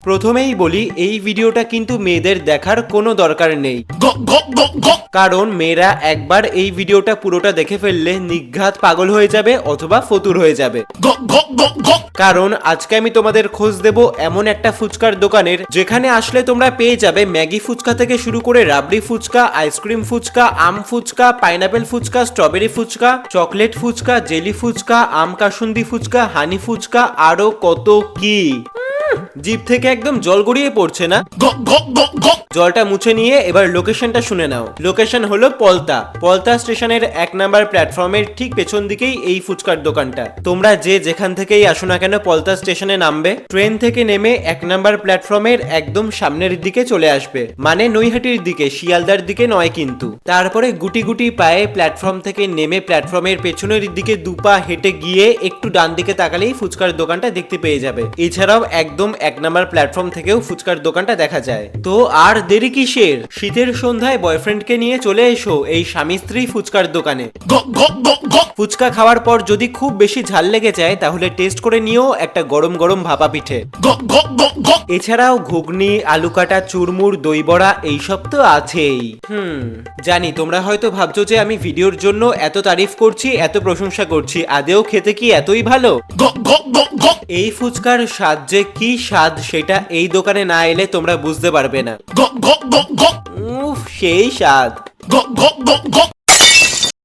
প্রথমেই বলি এই ভিডিওটা কিন্তু মেয়েদের দেখার কোনো দরকার নেই, কারণ মেয়েরা একবার এই ভিডিওটা পুরোটা দেখে ফেললে নিঘাত পাগল হয়ে যাবে অথবা ফতুর হয়ে যাবে। কারণ আজকে আমি তোমাদের খোঁজ দেব এমন একটা ফুচকার দোকানের, যেখানে আসলে তোমরা পেয়ে যাবে ম্যাগি ফুচকা থেকে শুরু করে রাবড়ি ফুচকা, আইসক্রিম ফুচকা, আম fuchka, pineapple fuchka, strawberry fuchka, chocolate fuchka, jelly fuchka, আম কাসুন্দি ফুচকা, হানি ফুচকা, আরো কত কি। জিভ থেকে একদম জল গড়িয়ে পড়ছে না? জলটা মুছে নিয়ে এবার লোকেশনটা শুনে নাও। লোকেশন হলো পলতা স্টেশনের 1 নাম্বার প্ল্যাটফর্মের ঠিক পেছন দিকেই এই ফুচকার দোকানটা। তোমরা যে যেখান থেকেই আসো না কেন পলতা স্টেশনে নামবে, ট্রেন থেকে নেমে 1 নাম্বার প্ল্যাটফর্মের একদম সামনের দিকে চলে আসবে, মানে নৈহাটির দিকে, শিয়ালদার দিকে নয় কিন্তু। তারপরে গুটি গুটি পায়ে প্ল্যাটফর্ম থেকে নেমে প্ল্যাটফর্মের পেছনের দিকে দুপা হেঁটে গিয়ে একটু ডান দিকে তাকালেই ফুচকার দোকানটা দেখতে পেয়ে যাবে। এছাড়াও একদম 1 নাম্বার প্ল্যাটফর্ম থেকেও ফুচকার দোকানটা দেখা যায়। তো আর দেরি কিসের? শীতের সন্ধ্যায় বয়ফ্রেন্ডকে নিয়ে চলে এসো এই স্বামী স্ত্রী ফুচকার দোকানে। ফুচকা খাওয়ার পর যদি খুব বেশি ঝাল লেগে যায় তাহলে টেস্ট করে নিও একটা গরম গরম ভাপা পিঠে। এছাড়াও ঘুগনি, আলু কাটা, চুরমুর, দই বড়া এইসব তো আছেই। জানি তোমরা হয়তো ভাবছো যে আমি ভিডিওর জন্য এত তারিফ করছি, এত প্রশংসা করছি, আদেও খেতে কি এতই ভালো? এই ফুচকার স্বাদ যে কি স্বাদ সেটা এই দোকানে না এলে তোমরা বুঝতে পারবে না। উফ, সেই স্বাদ।